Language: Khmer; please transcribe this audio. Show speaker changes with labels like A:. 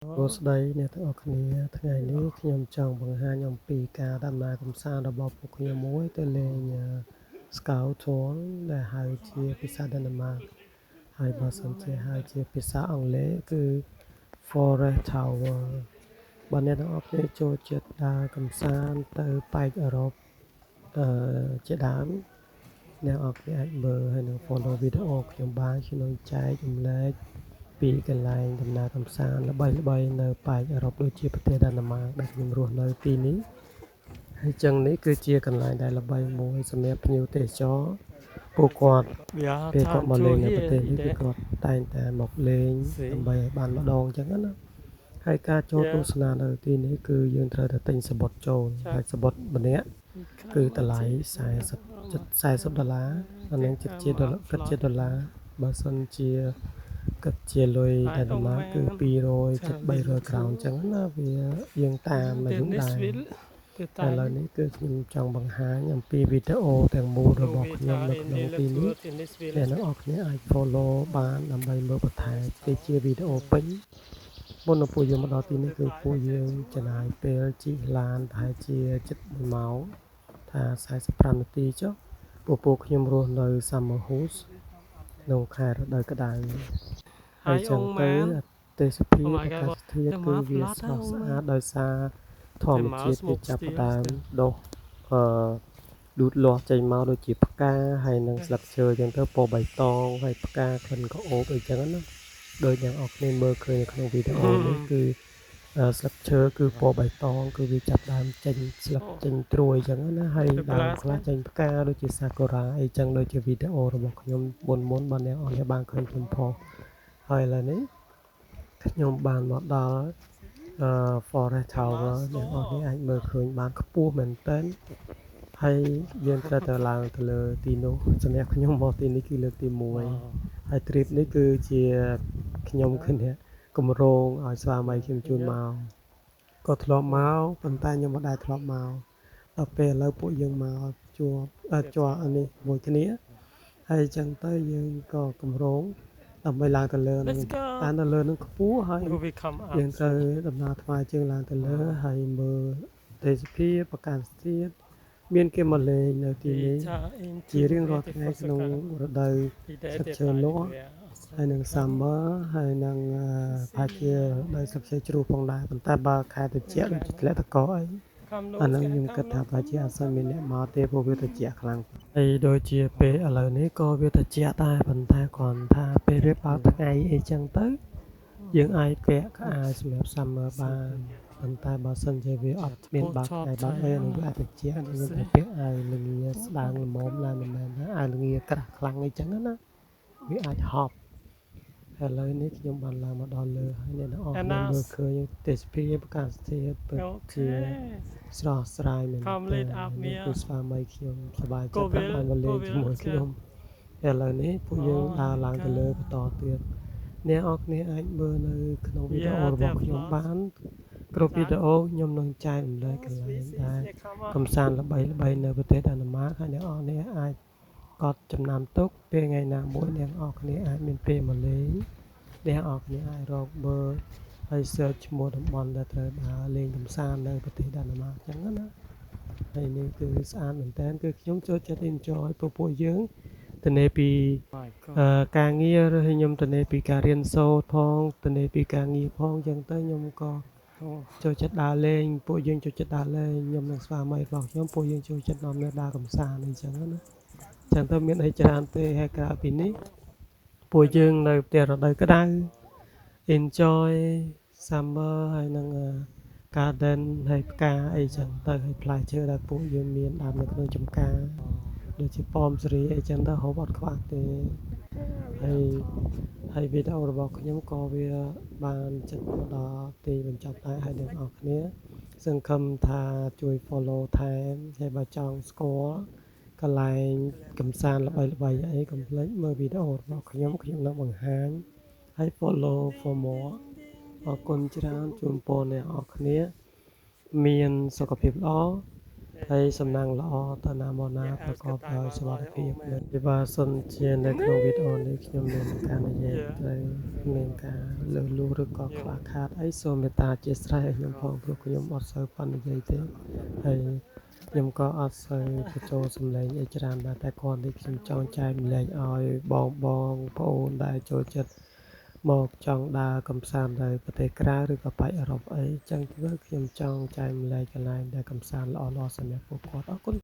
A: សួស្តីអ្នកទាំងអស់គ្នាថ្ងៃនេះខ្ញុំចង់បង្ហាញអំពីការដំណើរកម្សាន្តរបស់ពួកខ្ញុំមួយទៅលេង Scout Tour ដែលហៅជាភាសាដេណម៉ាកហើយបើសិនជាហៅជាភាសាអង់គ្លេសគឺ Forest Tower បើអ្នកទាំងអស់គ្នាចូលចិត្តដើរកម្សាន្តទៅប៉ែកអឺរ៉ុបជាដើមអ្នកទាំងអស់គ្នាអាចមើលហើយនឹង follow វីដេអូខ្ញុំបានខ្ញុំចែកចម្លែកពីកន្លែងដំណើរកម្សាន្តល្បីៗនៅប៉ែកអឺរ៉ុបដូចជាប្រទេសដាណឺម៉ាកដែលខ្ញុំរស់នៅទីនេះហើយចឹងនេះគឺជាកន្លែងដែលល្បីមួយសម្រាប់ភ្ញៀវទេសចរពួកគាត់ពេលគាត់មកលេងនៅប្រទេសនេះគឺគាត់តែងតែមកលេងដើម្បីឲ្យបានម្ដងចឹងណាហើយការចូលទស្សនានៅទីនេះគឺយើងត្រូវតែទិញសំបុត្រចូលហើយសំបុត្រម្នាក់គឺតម្លៃ$40អានឹងគិតជាដុល្លារបើសិនជាគិតជាលុយដែលដំណើរគឺ200ជិត300ក្រោនចឹងណាវាយើងតាមនៅយើងដែរតែឥឡូវនេះគឺខ្ញុំចង់បង្ហាញអំពីវីដេអូទាំងមូលរបស់ខ្ញុំនៅក្នុងទីនេះអ្នកទាំងអស់គ្នាអាច follow បានដើម្បីមើលបន្ថែមគេជាវីដេអូពេញមុននឹងពួកយើងមកដល់ទីនេះគឺពួកយើងចំណាយពេលជិះឡានប្រហែលជាជិត1ម៉ោងថា45នាទីចុះពួកខ្ញុំរស់នៅ Summer House ក្នុងខែរដូវក្តៅហើយចឹងទៅទេសភាពអាកាសធាតុគឺវាស្រស់ស្អាតដោយសារធម្មជាតិវាចាប់ផ្ដើមដុះលូតលាស់ចេញមកដូចជាផ្កាហើយនឹងស្លឹកឈើចឹងទៅពណ៌បៃតងហើយផ្កាក្លិនក្រអូបអីចឹងណាដោយអ្នកអរគ្នាមើលឃើញនៅក្នុងវីដេអូនេះគឺស្លឹកឈើគឺពណ៌បៃតងគឺវាចាប់ដើមចេញស្លឹកចេញត្រួយចឹងណាហើយដើមខ្លះចេញផ្កាដូចជាសាកូរ៉ាអីចឹងដូចជាវីដេអូរបស់ខ្ញុំមុនបាទអ្នកអរគ្នាបានឃើញខ្ញុំផុសហើយឥឡូវនេះខ្ញុំបានមកដល់ Forest Tower អ្នកនរគ្នាអាចមើលឃើញបានខ្ពស់មែនទែនហើយយើងត្រូវទៅឡើងទៅលើទីនោះសម្រាប់ខ្ញុំមកទីនេះគឺលើកទី1ហើយ trip នេះគឺជាខ្ញុំគឺអ្នកគម្រោងឲ្យស្វាមីខ្ញុំជូនមកក៏ធ្លាប់មកប៉ុន្តែខ្ញុំមិនដែលធ្លាប់មកដល់ពេលឥឡូវពួកយើងមកជួបអានេះមួយគ្នាហើយអញ្ចឹងទៅយើងក៏គម្រោងដើម្បីឡើងទៅលើនឹងតែនៅលើនឹងខ្ពស់ហើយយើងត្រូវដំណើរថ្មើរជើងឡើងទៅលើហើយមើលទេសភាពអាកាសធាតុមានគេមកលេងនៅទីនេះជារៀងរាល់ថ្ងៃក្នុងរដូវស្លឹកឈើលាស់ហើយនឹង summer ហើយនឹងប្រហែលជាដោយស្លឹកឈើជ្រុះផងដែរប៉ុន្តែបើខែត្រជាក់ដូចជាធ្លាក់តកអីអានឹងខ្ញុំគិតថាប្រហែលជាអត់សូវមានអ្នកមកទេព្រោះវាត្រជាក់ខ្លាំងហើយដូចជាពេលឥឡូវនេះក៏វាត្រជាក់ដែរប៉ុន្តែគ្រាន់ថាពេលរៀបបើកថ្ងៃអីចឹងទៅយើងអាចពាក់ខោអាវសម្រាប់ summer បានប៉ុន្តែបើសិនជាវាអត់មានបើកថ្ងៃបើកអីនឹងវាអាចត្រជាក់ខ្ញុំទៅពាក់អាវល្ងាស្ដើងល្មមណាស់មិនមែនថាអាវល្ងាក្រាស់ខ្លាំងអីចឹងណាវាអាចហប់ឥឡូវនេះខ្ញុំបានឡើងមកដល់លើហើយអ្នកនរគ្នាមើលឃើញទេសភាពអាកាសធាតុពិតជាស្រស់ស្រាយមែនទែននេះគឺស្វាមីខ្ញុំសប្បាយចិត្តបានមកលេងជាមួយខ្ញុំឥឡូវនេះពួកយើងដើរឡើងទៅលើបន្តទៀតអ្នកនរគ្នាអាចមើលនៅក្នុងវីដេអូរបស់ខ្ញុំបានគ្រប់វីដេអូខ្ញុំនឹងចែករំលែកកន្លែងដែលកម្សាន្តល្បីៗនៅប្រទេសដាណឺម៉ាកហើយអ្នកនរគ្នាអាចកត់ចំណាំទុកពេលថ្ងៃណាមួយអ្នកនរគ្នាអាចមានពេលមកលេងអ្នកនរគ្នាអាចរកមើលហើយ search ឈ្មោះតំបន់ដែលត្រូវដើរលេងកម្សាន្តនៅប្រទេសដាណឺម៉ាកអញ្ចឹងណាហើយនេះគឺស្អាតមែនតើគឺខ្ញុំចូលចិត្ត enjoy ពួកយើងទៅនេពីការងារឬខ្ញុំទៅនេពីការរៀនសូត្រផងទៅនេពីការងារផងអញ្ចឹងទៅខ្ញុំក៏ចូលចិត្តដើរលេងពួកយើងចូលចិត្តដើរលេងខ្ញុំនិងស្វាមីរបស់ខ្ញុំពួកយើងចូលចិត្តនាំគ្នាដើរកម្សាន្តអញ្ចឹងណាចឹងទៅមានអីច្រើនទេហើយក្រៅពីនេះពួកយើងនៅផ្ទះរដូវក្តៅ enjoy summer ហើយនឹង garden ហើយផ្កាអីចឹងទៅហើយផ្លែឈើដែលពួកយើងមានដើមនៅក្នុងចម្ការដូចជាប៉ោមសេរីអីចឹងទៅហូបអត់ខ្វះទេហើយវីដេអូរបស់ខ្ញុំក៏វាបានចិត្តមកដល់ទីបញ្ចប់ដែរហើយអ្នកនរគ្នាសង្ឃឹមថាជួយ follow ថែមហើយបើចង់ស្គាល់កន្លែងកម្សាន្តល្បីៗអីកុំភ្លេចមើលវីដេអូរបស់ខ្ញុំនឹងបង្ហាញហើយ follow for more អរគុណច្រើនជូនពរអ្នកនរគ្នាមានសុខភាពល្អ ហើយសំណាងល្អតាណាមកណាប្រកបដោយសុវត្ថិភាពនិងវិបាសិនជានៅក្នុងវីដេអូនេះខ្ញុំមានការនិយាយត្រូវមានការលើសលួសឬក៏ខ្វះខាតអីសូមមេត្តាអធ្យាស្រ័យឲ្យខ្ញុំផងព្រោះខ្ញុំអត់សូវប៉ុននិយាយទេហើយខ្ញុំក៏អត់សូវបញ្ចូលសម្លេងអីច្រើនដែរតែគ្រាន់តែខ្ញុំចង់ចែកម្លែកឲ្យបងប្អូនដែលចូលចិត្តមកចង់ដើរកម្សាន្តទៅប្រទេសក្រៅឬក៏ប៉ែកអឺរ៉ុបអីចឹងទៅខ្ញុំចង់ចែកម្លែកកន្លែងដែលកម្សាន្តល្អៗសម្រាប់ពួកគាត់អរគុណ